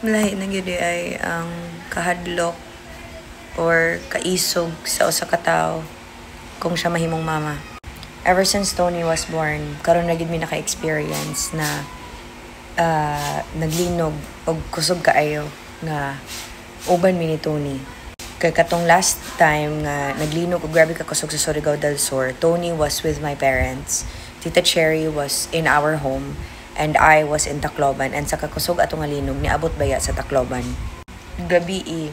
Lahi na gyud ay ang kahadlok or kaisog sa usa ka tawo kung siya mahimong mama. Ever since Tony was born, karon na gyud mi naka-experience na naglinog og kusog kaayo nga uban mi ni Tony. Kay katong last time nga naglinog og grabe ka kusog sa Surigao del Sur, Tony was with my parents. Tita Cherry was in our home and I was in Tacloban, and sa kakusog atong nga linog niabot baya sa Tacloban. Gabi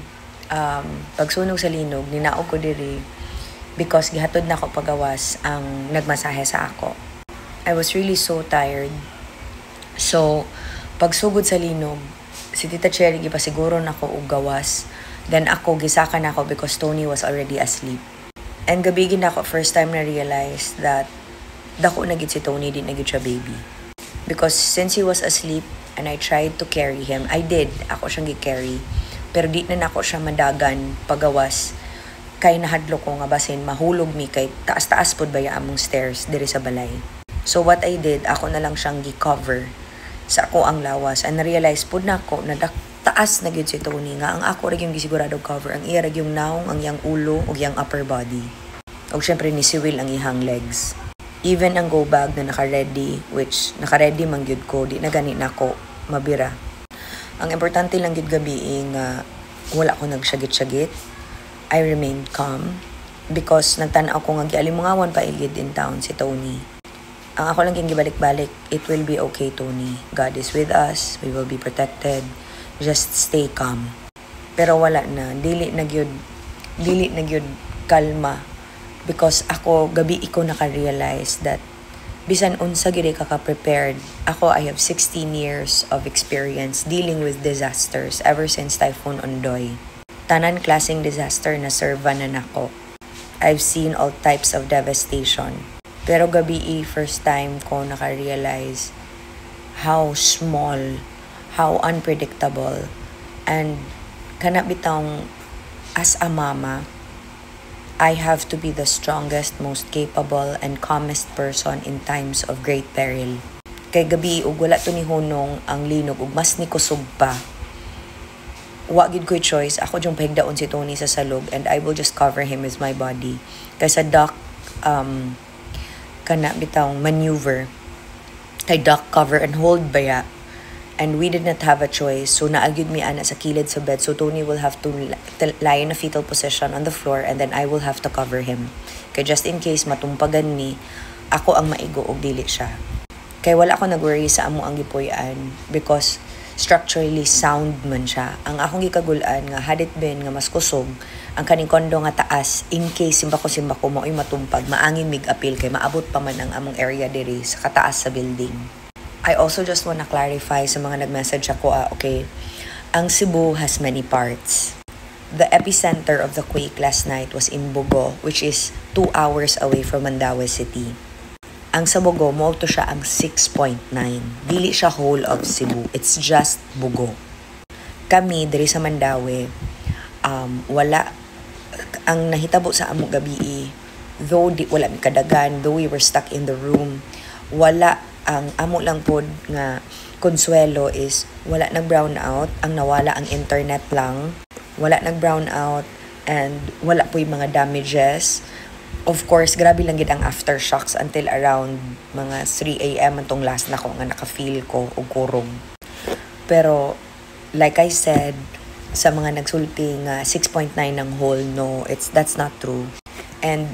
pagsunog sa linog ninaog ko diri because gihatod na ako pagawas ang nagmasahe sa ako. I was really so tired. So pagsugod sa linog, si Tita Cherry gipasiguro nako og gawas. Then ako gisaka na ako because Tony was already asleep. And gabi gid ako first time na realize that dako na gid si Tony, di na gid siya baby. Because since he was asleep and I tried to carry him, I did. Ako siyang gi-carry. Pero di na nako siya madagan pagawas. Kay nahadlo ko nga basin mahulog mi kay taas-taas pod baya among stairs diri sa balay. So what I did, ako na lang siyang gi-cover sa ako ang lawas. And na-realize pod na ako na taas na gyud si Tony nga ang ako ra yung gisigurado cover. Ang iya ra yung naong, ang iyang ulo ug iyang upper body. Ug syempre ni si Will ang ihang legs. Even ang go bag na naka-ready, which naka-ready man gyud ko, di na gani nako mabira. Ang importante lang gyud gabi nga wala ko nagsyagit-syagit. I remained calm because nagtan-aw ko nga gialimungawan pa igid in town si Tony. Ang ako lang gibalik-balik, it will be okay, Tony. God is with us, we will be protected. Just stay calm. Pero wala na, dili na gyud kalma. Because ako, gabi ko naka-realize that bisan unsa gid ka prepared. Ako, I have 16 years of experience dealing with disasters ever since Typhoon Ondoy. Tanan klaseng disaster na serva na nako. I've seen all types of devastation. Pero gabi, first time ko naka-realize how small, how unpredictable, and kana bitong as a mama, I have to be the strongest, most capable, and calmest person in times of great peril. Kay gabi, ug wala to ni hunong ang linog, ug mas ni kusog pa. Wa gid ko'y choice. Ako diyong pahigdaon si Tony sa salog, and I will just cover him with my body. Kay sa duck, kana bitang maneuver. Kay duck cover and hold baya. And we did not have a choice. So naagid mi ana sa kilid sa bed. So Tony will have to lie in a fetal position on the floor, and then I will have to cover him. Kaya just in case matumpagan ni, ako ang maigo og dili siya. Kaya wala ako nag-worry sa amo ang gipuy-an because structurally sound man siya. Ang akong gikagulan nga hadit ben nga mas kusog ang kaning kondo nga taas, in case simba ko mao'y matumpag, maangin mig apil kay maabot pa man ang among area diri sa kataas sa building. I also just wanna clarify sa mga nag-message ako, okay, ang Cebu has many parts. The epicenter of the quake last night was in Bogo, which is 2 hours away from Mandaue City. Ang sa Bogo, mo to siya ang 6.9. Dili siya whole of Cebu, it's just Bogo. Kami, diri sa Mandaue, wala, ang nahitabo sa among gabi, though wala mi kadagan, though we were stuck in the room, wala. Ang amo lang pod nga konsuelo is wala nag-brown out, ang nawala ang internet lang, wala nag-brown out, and wala po yung mga damages. Of course, grabe lang gid ang aftershocks until around mga 3 a.m. antong last na ko nga naka-feel ko og kurog. Pero like I said, sa mga nagsulti nga 6.9 ng whole, no, that's not true. And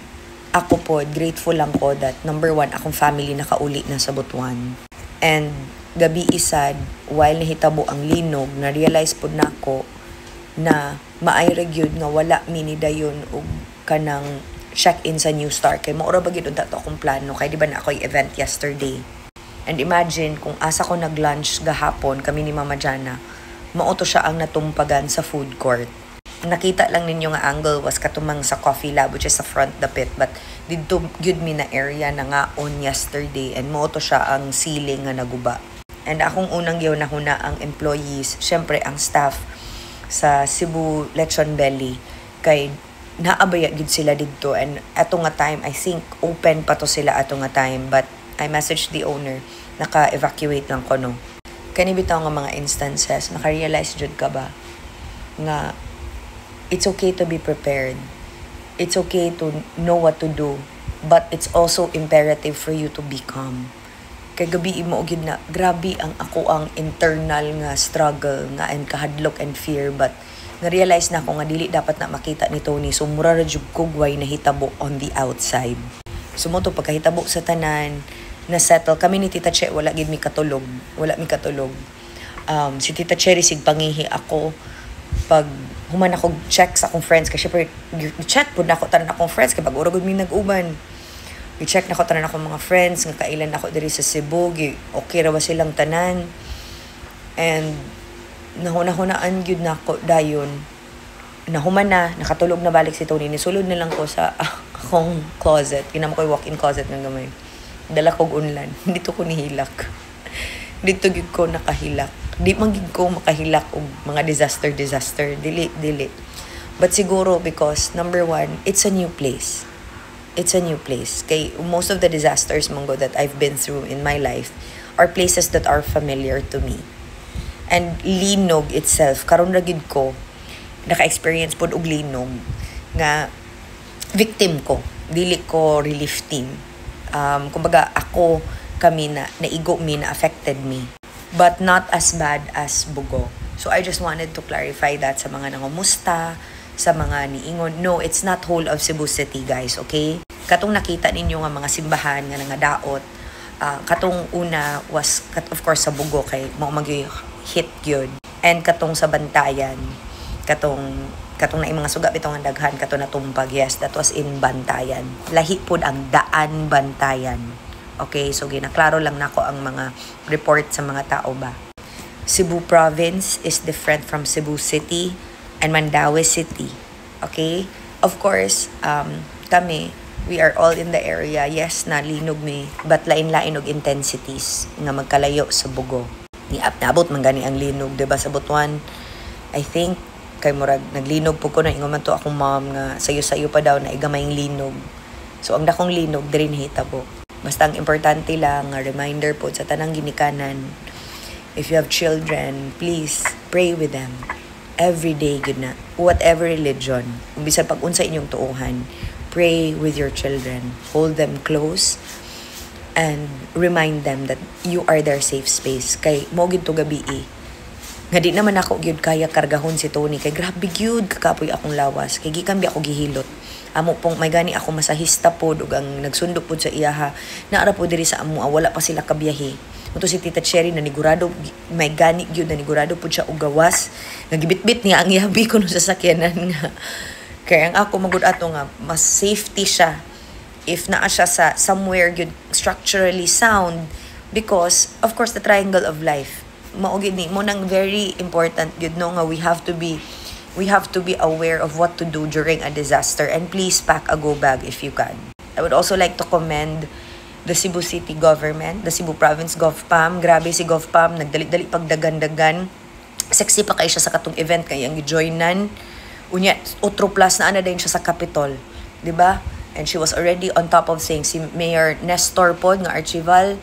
ako po, grateful lang ko that number 1, akong family nakauli na sa Butuan. And gabi isad, while nahitabo ang linog, na-realize po na ako na maayra gyud nga wala minidayon og kanang check-in sa New Star. Kay maura ba gyud unta to akong plano, kay di ba na ako event yesterday. And imagine kung asa ko nag-lunch gahapon kami ni Mama Jana, mauto siya ang natumpagan sa food court. Nakita lang ninyo nga angle was katumang sa coffee lab, which is sa front dapit, but dito gyud mi na area na nga on yesterday, and mo to siya ang ceiling nga naguba. And akong unang yaw na huna ang employees, syempre ang staff sa Cebu Lechon Belly, kay naabaya gid sila dito, and ato nga time I think open pa to sila ato nga time, but I messaged the owner, naka-evacuate lang ko no. kani bitaw nga mga instances, naka-realize jud ka ba nga it's okay to be prepared. It's okay to know what to do, but it's also imperative for you to be calm. Kay gabi mo gid na grabe ang ako ang internal nga struggle nga and kahadlok and fear, but na-realize na ako nga dili dapat na makita ni Tony, so mura ra jud ko way nahitabo on the outside. So mo to pagkahitabo sa tanan, na settle kami ni Tita Che, wala gid mi katulog. Si Tita Cherry sig pangihi ako pag human ako check sa akong friends, kasi syempre chat pud nako tanan akong friends kay bag-ura gud mi nag-uban. I-check nako tanan akong mga friends nga kailan ako diri sa Cebu, okay ra ba silang tanan. And nahuna-hunaan gyud nako dayon. Nahuman na, nakatulog na balik si Tony. Nisulod na lang ko sa akong closet. Kinamo ko walk-in closet ng gamay. Dala kog unlan. Dito ko nihilak. Dito gid ko nakahilak. Di man gid ko makahilak og mga disaster. Dili. But siguro because number one, it's a new place. Kay most of the disasters monggo that I've been through in my life are places that are familiar to me. And linog itself, karon ra gid ko naka-experience pod og linog nga victim ko, dili ko relief team. Kumbaga ako kami na naigo me, na affected me, but not as bad as Bugo. So I just wanted to clarify that sa mga nangumusta, sa mga niingon. No, it's not whole of Cebu City, guys, okay? Katong nakita ninyo nga mga simbahan nga nangadaot, katong una was of course sa Bugo kay mao mag-hit gyud, and katong sa Bantayan, katong na mga suga bitong ang daghan kato natumpag. Yes, that was in Bantayan. Lahi pud ang daan Bantayan. Okay, so ginaklaro lang nako ang mga report sa mga tao ba. Cebu province is different from Cebu City and Mandaue City. Okay? Of course, kami, we are all in the area. Yes, nalinog mi, but lain-lain og intensities nga magkalayo sa Bugo. Niabot man gani ang linog, diba, sa Butuan. I think kay murag naglinog po ko na ingon man to akong mom nga sayo-sayo pa daw na igamayng linog. So ang dakong linog diri nahitabo. Basta ang importante lang nga reminder po sa tanang ginikanan, if you have children, please pray with them every day, good na, whatever religion, bisan pag unsa inyong tuohan, pray with your children, hold them close and remind them that you are their safe space. Kay mo gid to gabi nga di naman ako gyud kaya kargahon si Tony, kay grabe gyud kakapoy akong lawas, kay gikan bi ako gihilot. Amo pong may gani ako masahista pod ug ang nagsundo pod sa iyaha naara po diri sa amo, wala pa sila kabiyahe. Muto si Tita Cherry na nigurado may gani gyud na nigurado pod siya og gawas, nagibitbit niya ang ihabi ko no sa sakyanan nga. Kaya ang ako magud ato nga mas safety siya if naa siya sa somewhere gyud structurally sound, because of course the triangle of life mao gid ni mo nang very important gyud no nga we have to be aware of what to do during a disaster, and please pack a go bag if you can. I would also like to commend the Cebu City government, the Cebu Province GovPam. Grabe si GovPam, nagdali-dali pagdagan-dagan. Sexy pa kay siya sa katong event kay ang gi-joinan. Unya otro plus na ana din siya sa Capitol, di ba? And she was already on top of saying si Mayor Nestor pod nga Archival,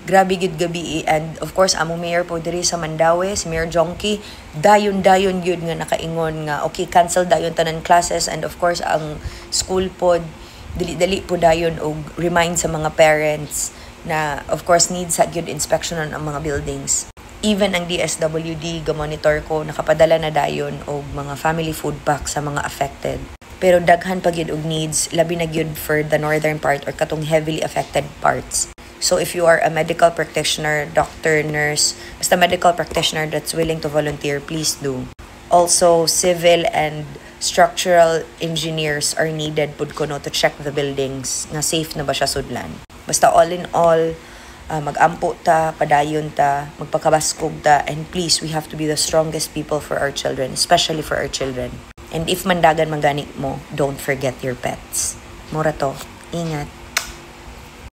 grabe gid gabi. And of course among mayor po diri sa Mandaue, si Mayor Jonky, dayon gyud nga nakaingon nga okay, cancel dayon tanan classes, and of course ang school pod dili po dayon og remind sa mga parents na of course needs sa gyud inspection ang mga buildings. Even ang DSWD ga-monitor ko, nakapadala na dayon og mga family food pack sa mga affected. Pero daghan pa gyud og needs, labi na gyud for the northern part or katong heavily affected parts. So if you are a medical practitioner, doctor, nurse, basta medical practitioner that's willing to volunteer, please do. Also, civil and structural engineers are needed pud kuno to check the buildings nga safe na ba siya sudlan. Basta all in all, mag-ampo ta, padayon ta, magpakabaskog ta, and please, we have to be the strongest people for our children, especially for our children. And if mandagan mangani mo, don't forget your pets. Mura to, ingat.